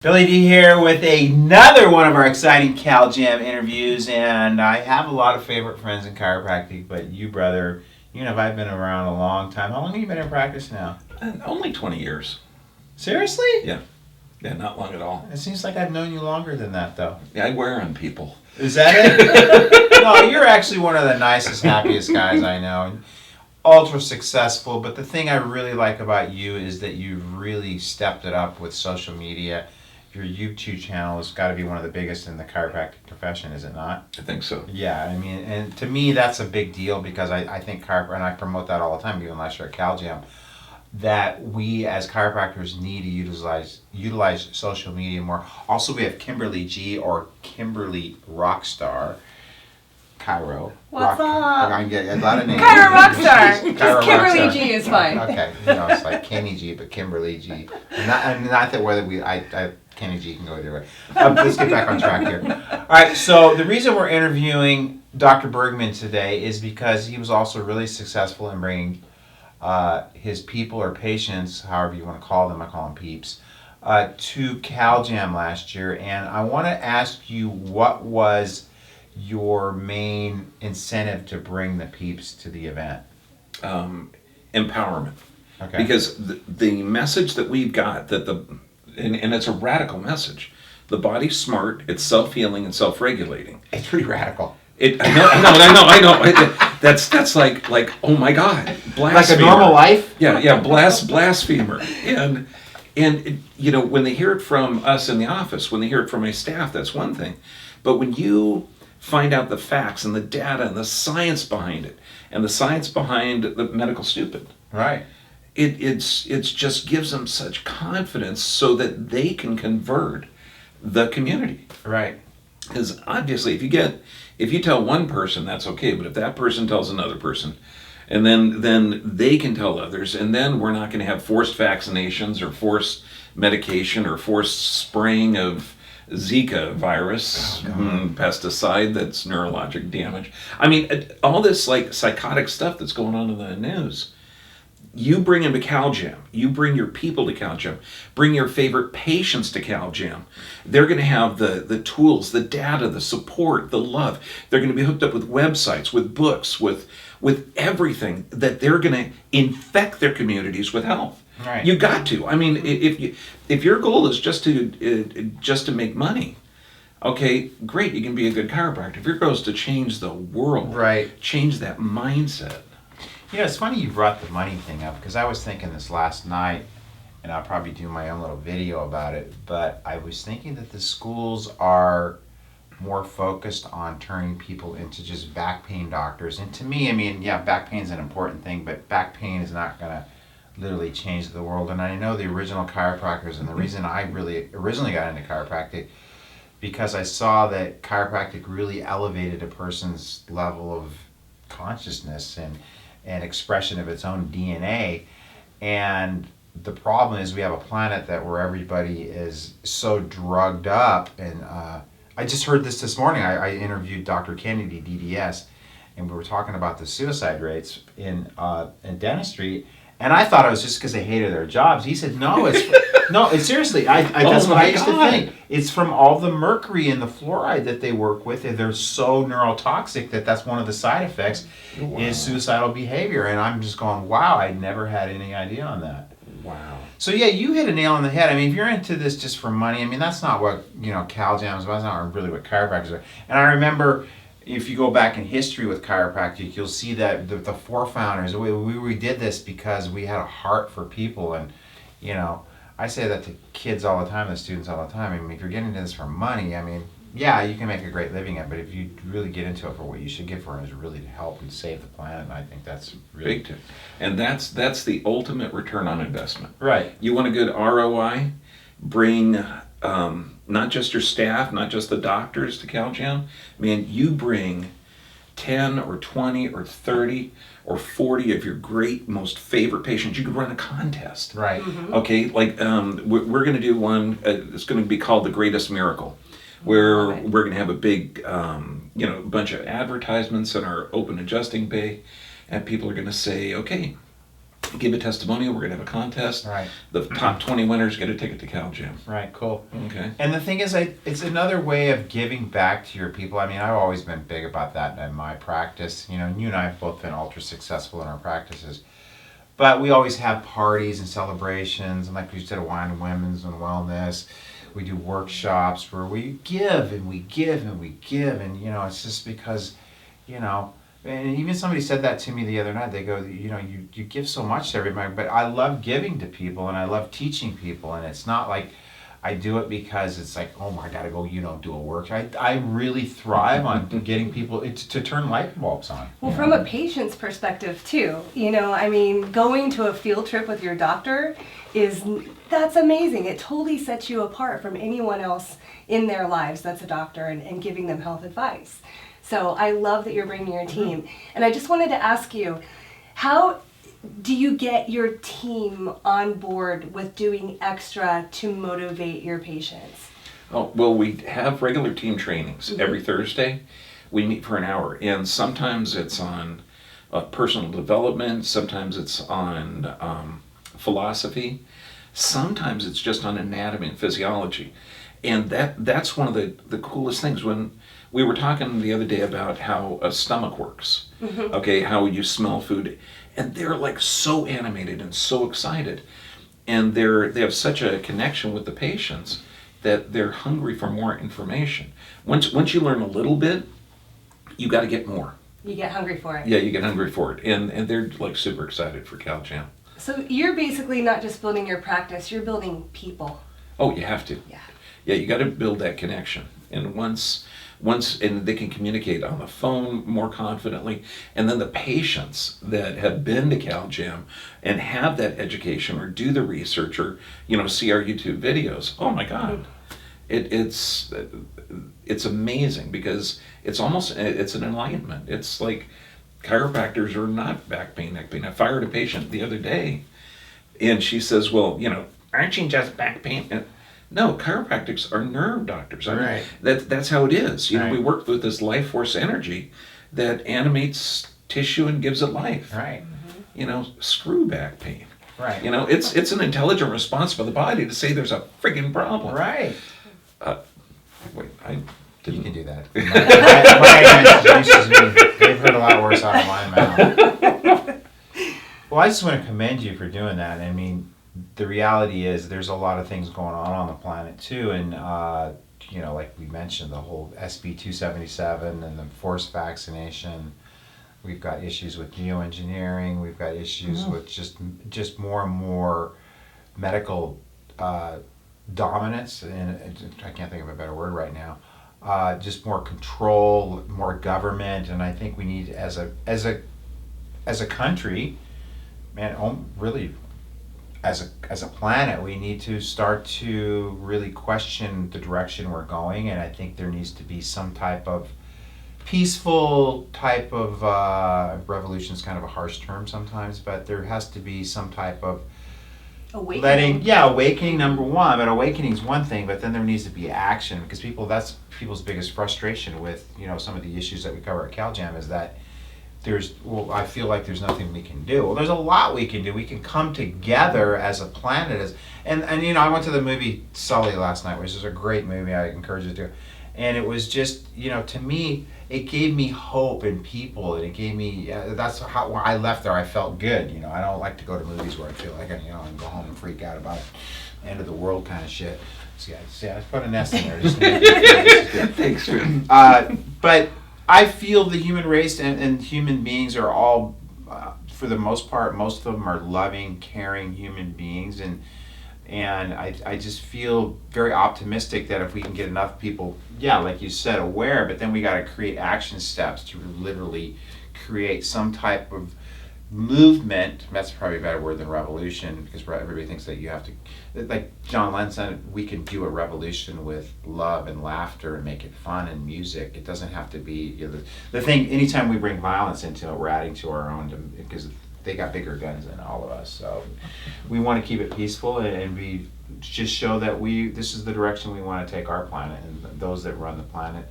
Billy D here with another one of our exciting Cal Jam interviews, and I have a lot of favorite friends in chiropractic, but you, brother, I've been around a long time. How long have you been in practice now? Only 20 years. Seriously? Yeah. Yeah, not long at all. It seems like I've known you longer than that, though. Yeah, I wear on people. Is that it? No, you're actually one of the nicest, happiest guys I know. Ultra successful, but the thing I really like about you is that you've really stepped it up with social media. Your YouTube channel has got to be one of the biggest in the chiropractic profession, is it not? I think so. Yeah, I mean, and to me that's a big deal because I think and I promote that all the time, even last year at Cal Jam, that we as chiropractors need to utilize social media more. Also, we have Kimberly G, or Kimberly Rockstar. Chiro. What's up? I'm getting a lot of names. Chiro Rockstar. Chiro Just Kimberly Rockstar. G is fine. Okay, it's like Kenny G, but Kimberly G. Not that whether Kenny G can go either way. Let's get back on track here. All right, so the reason we're interviewing Dr. Bergman today is because he was also really successful in bringing his people or patients, however you want to call them, I call them peeps, to Cal Jam last year. And I want to ask you, what was your main incentive to bring the peeps to the event? Empowerment. Okay. Because the message that we've got, and it's a radical message. The body's smart, it's self-healing and self-regulating. It's pretty radical. I know. That's like, oh my God, blasphemer. Like a normal life? Yeah, blasphemer. And when they hear it from us in the office, when they hear it from my staff, that's one thing. But when you find out the facts and the data and the science behind it, and the science behind the medical stupid, right? It's just gives them such confidence so that they can convert the community. Right. Because obviously, if you tell one person, that's okay, but if that person tells another person, and then they can tell others, and then we're not going to have forced vaccinations or forced medication or forced spraying of Zika virus, pesticide that's neurologic damage. I mean, all this like psychotic stuff that's going on in the news. You bring them to Cal Jam. You bring your people to Cal Jam. Bring your favorite patients to Cal Jam. They're going to have the tools, the data, the support, the love. They're going to be hooked up with websites, with books, with everything that they're going to infect their communities with health. Right. You got to. I mean, if your goal is just to make money, okay, great. You can be a good chiropractor. If your goal is to change the world, Right. change that mindset. It's funny you brought the money thing up because I was thinking this last night, and I'll probably do my own little video about it, but I was thinking that the schools are more focused on turning people into just back pain doctors. And to me, I mean, back pain is an important thing, but back pain is not going to literally change the world. And I know the original chiropractors, and the reason I really originally got into chiropractic, because I saw that chiropractic really elevated a person's level of consciousness and expression of its own DNA. And the problem is we have a planet where everybody is so drugged up. And I just heard this morning. I interviewed Dr. Kennedy, DDS, and we were talking about the suicide rates in dentistry. And I thought it was just because they hated their jobs. He said, no, it's seriously. That's what I used to think. It's from all the mercury and the fluoride that they work with. And they're so neurotoxic that's one of the side effects is suicidal behavior. And I'm just going, wow, I never had any idea on that. Wow. So you hit a nail on the head. I mean, if you're into this just for money, I mean, that's not what Cal Jam is about. That's not really what chiropractors are. And I remember, if you go back in history with chiropractic, you'll see that the forefounders, we did this because we had a heart for people. And, I say that to kids all the time, to students all the time. I mean, if you're getting into this for money, I mean, you can make a great living at it, but if you really get into it for what you should get for it is really to help and save the planet, and I think that's really... Big time. And that's the ultimate return on investment. Right. You want a good ROI? Bring not just your staff, not just the doctors to Cal Jam. Man, you bring 10 or 20 or 30 or 40 of your great, most favorite patients. You could run a contest. Right. Mm-hmm. Okay, like we're going to do one, it's going to be called The Greatest Miracle, where we're going to have a big, bunch of advertisements in our open adjusting bay, and people are going to say, okay, give a testimonial. We're going to have a contest. Right. The top 20 winners get a ticket to Cal Jam. Right, cool. Okay. And the thing is, it's another way of giving back to your people. I mean, I've always been big about that in my practice. You know, and you and I have both been ultra successful in our practices. But we always have parties and celebrations, and like we said, wine and women's and wellness. We do workshops where we give and we give and we give, and you know, it's just because, you know, and even somebody said that to me the other night. They go, you know, you give so much to everybody, but I love giving to people and I love teaching people, and it's not like I do it because it's like, oh my, I gotta go, you know, do a workshop. I really thrive on getting people to turn light bulbs on. Well, from a patient's perspective too, you know, I mean, going to a field trip with your doctor that's amazing. It totally sets you apart from anyone else in their lives that's a doctor and giving them health advice. So I love that you're bringing your team. And I just wanted to ask you, how do you get your team on board with doing extra to motivate your patients? Oh, well, we have regular team trainings every Thursday. We meet for an hour, and sometimes it's on personal development, sometimes it's on philosophy, sometimes it's just on anatomy and physiology. And that's one of the coolest things. When we were talking the other day about how a stomach works, okay, how you smell food, and they're like so animated and so excited, and they have such a connection with the patients that they're hungry for more information. Once you learn a little bit, you got to get more. You get hungry for it. Yeah, you get hungry for it, and they're like super excited for Cal Jam. So you're basically not just building your practice, you're building people. Oh, you have to. Yeah. Yeah, you got to build that connection, and once and they can communicate on the phone more confidently, and then the patients that have been to Cal Jam and have that education or do the research or, you know, see our YouTube videos, oh my God, it's amazing, because it's an enlightenment. It's like chiropractors are not back pain, neck pain. I fired a patient the other day, and she says, well, you know, aren't you just back pain? And no, chiropractics are nerve doctors. I mean, Right. That's how it is. You know, Right. we work with this life force energy that animates tissue and gives it life. Right. You know, screw back pain. Right. You know, it's an intelligent response by the body to say there's a friggin' problem. Right. Wait, I You didn't. can do that. My excuses me. They've heard a lot worse out of my mouth. Well, I just want to commend you for doing that. I mean, the reality is there's a lot of things going on the planet too, and you know, like we mentioned, the whole SB 277 and the forced vaccination. We've got issues with geoengineering. We've got issues with just more and more medical dominance, and I can't think of a better word right now. Just more control, more government, and I think we need, as a country, man, really, as a planet, we need to start to really question the direction we're going, and I think there needs to be some type of peaceful type of revolution. Is kind of a harsh term sometimes, but there has to be some type of Awakening. awakening, number one. But awakening is one thing, but then there needs to be action, because that's people's biggest frustration with, you know, some of the issues that we cover at Cal Jam, is that I feel like there's nothing we can do. Well, there's a lot we can do. We can come together as a planet, and you know, I went to the movie Sully last night, which is a great movie. I encourage you to. And it was just, you know, to me, it gave me hope in people, and it gave me, that's how, when I left there, I felt good. You know, I don't like to go to movies where I feel like I can go home and freak out about end of the world kind of shit. See, I put an S in there. Just to make it feel Thanks, Jim. but I feel the human race and human beings are all, for the most part, most of them are loving, caring human beings, and I just feel very optimistic that if we can get enough people, like you said, aware, but then we got to create action steps to literally create some type of movement. That's probably a better word than revolution, because everybody thinks that you have to, like John Lennon said, we can do a revolution with love and laughter and make it fun and music. It doesn't have to be, you know, the thing. Anytime we bring violence into it, we're adding to our own, because they got bigger guns than all of us. So we want to keep it peaceful, and we just show that this is the direction we want to take our planet, and those that run the planet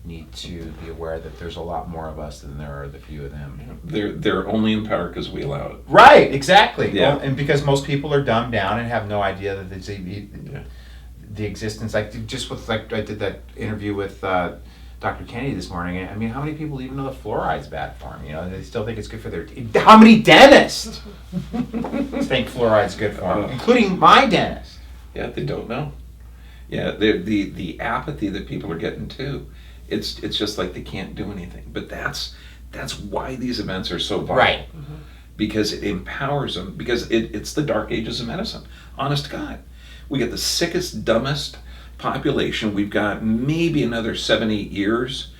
need to be aware that there's a lot more of us than there are the few of them. They're only in power because we allow it. Right, exactly. Yeah. Well, and because most people are dumbed down and have no idea that Yeah. the existence, like just with like I did that interview with Dr. Kennedy this morning. I mean, how many people even know that fluoride's bad for them? You know, they still think it's good for their teeth. How many dentists think fluoride's good for them, including my dentist? Yeah, they don't know. Yeah, the apathy that people are getting too. It's just like they can't do anything. But that's why these events are so vital. Right. Because it empowers them. Because it's the dark ages of medicine. Honest to God, we get the sickest, dumbest population. We've got maybe another 7-8 years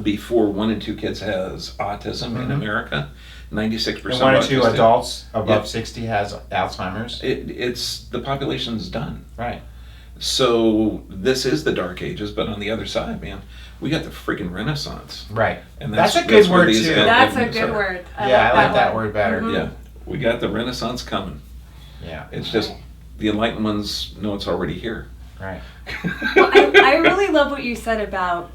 before 1 in 2 kids has autism in America. 96% And 1 or 2 autistic. adults above Yeah. 60 has Alzheimer's. It's the population's done. Right. So this is the dark ages, but on the other side, man, we got the freaking Renaissance. Right. And That's a good where word, these too. That's a events good are. word. Yeah, I like that one. word better. Yeah, we got the Renaissance coming. Yeah. It's just the enlightened ones know it's already here. Right. Well, I really love what you said about,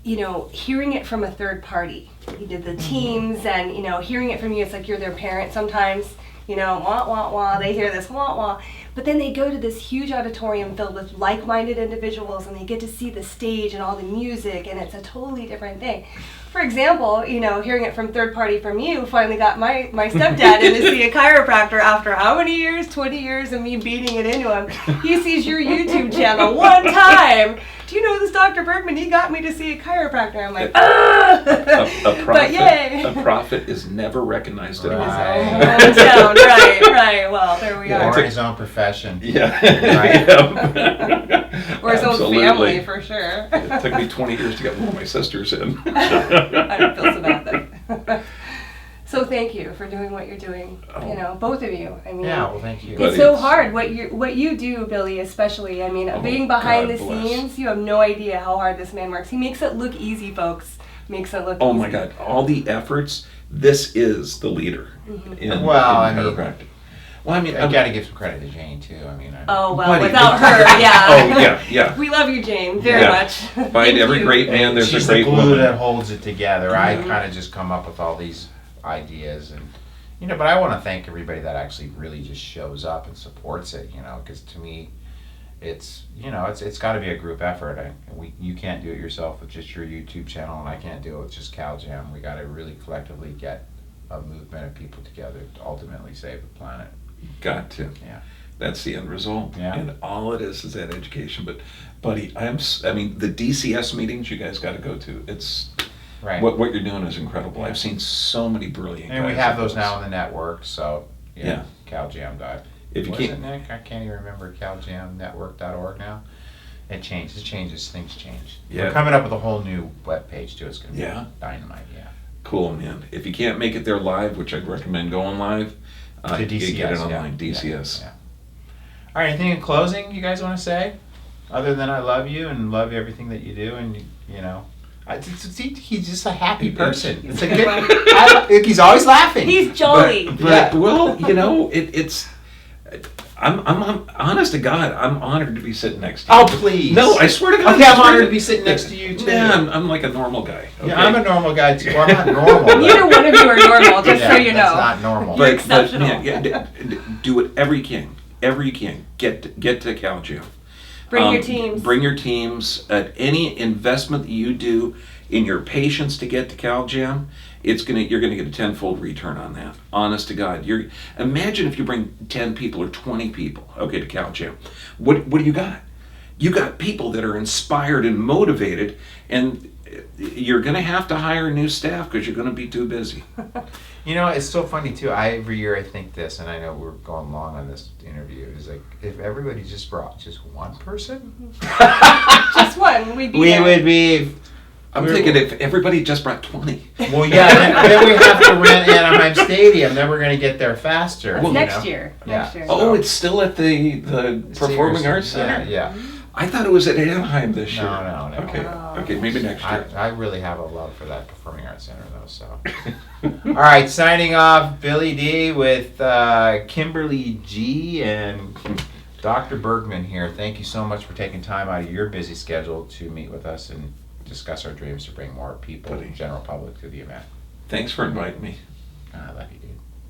hearing it from a third party. You did the teams and, hearing it from you, it's like you're their parent sometimes, wah, wah, wah, they hear this wah, wah. But then they go to this huge auditorium filled with like-minded individuals and they get to see the stage and all the music and it's a totally different thing. For example, hearing it from third party from you, finally got my stepdad in to see a chiropractor after how many years? 20 years of me beating it into him. He sees your YouTube channel one time. Do you know this Dr. Bergman? He got me to see a chiropractor. I'm like, but yay. A prophet is never recognized in his Right. Hometown, right. Well, there we Or are. his own profession. Yeah. Right. Yeah. Or his own Absolutely. family, for sure. It took me 20 years to get one of my sisters in. I don't feel so bad then. So thank you for doing what you're doing. Both of you. I mean, Yeah, well, thank you. But it's so it's- hard what you do, Billy, especially. I mean, Oh, being behind God the bless. scenes, you have no idea how hard this man works. He makes it look easy, folks. Makes it look Oh easy. my God! All the efforts. This is the leader in Well, I in mean- chiropractic. Well, I mean, I gotta give some credit to Jane too. I mean, Oh, well, Buddy. without her, yeah. Oh yeah. We love you, Jane, very Yeah. much. Behind Thank every you. great man, there's she's a great the glue woman. that holds it together. I Mhm. kind of just come up with all these ideas, and but I want to thank everybody that actually really just shows up and supports it. Because to me, it's it's got to be a group effort. You can't do it yourself with just your YouTube channel, and I can't do it with just CalJam. We got to really collectively get a movement of people together to ultimately save the planet. Got to. Yeah. That's the end result. Yeah. And all it is that education. But, buddy, I mean, the DCS meetings you guys got to go to. It's Right. what you're doing is incredible. Yeah. I've seen so many brilliant. And we guys have at those those. now in the network, so Yeah. CalJam. If you Was it, can't, Nick? I can't even remember caljamnetwork.org now. It changes, things change. Yeah. We're coming up with a whole new webpage too. It's gonna be Yeah. dynamite, yeah. cool, man. If you can't make it there live, which I'd recommend going live, To you DCS, get it yeah. online. DCS. Yeah. All right, anything in closing you guys want to say? Other than I love you and love everything that you do, and he's just a happy person. It's a good. He's always laughing. He's jolly. But Yeah. well, it's. I'm honest to God, I'm honored to be sitting next to you. Oh please. No, I swear to God. Okay, I I'm swear honored to be sitting next to you too. Yeah, I'm like a normal guy. Okay? Yeah, I'm a normal guy too. Well, I'm not normal. but- Neither one of you are normal, just so Yeah, you that's know. not normal. You're exceptional. Do whatever you can. Ever you can. Get to CalJam. Bring your teams. Bring your teams. Any investment that you do in your patients to get to CalJam, you're gonna get a tenfold return on that. Honest to God, imagine if you bring 10 people or 20 people, okay, to CalJam. What do you got? You got people that are inspired and motivated, and you're gonna have to hire new staff because you're gonna be too busy. It's so funny too. Every year I think this, and I know we're going long on this interview. Is like if everybody just brought just one person, Just one, we'd be we there. would be. I'm thinking if everybody just brought 20. Well, yeah. then we have to rent Anaheim Stadium. Then we're gonna get there faster. That's you next know? year. Yeah. Next year. Oh, it's still at the Performing Arts Yeah, Center? yeah. I thought it was at Anaheim this year. No. Okay, Oh. okay, maybe next year. I really have a love for that Performing Arts Center though. So. All right, signing off. Billy D with Kimberly G and Dr. Bergman here. Thank you so much for taking time out of your busy schedule to meet with us and discuss our dreams to bring more people, Buddy. general public, to the event. Thanks for inviting me. I love you, dude.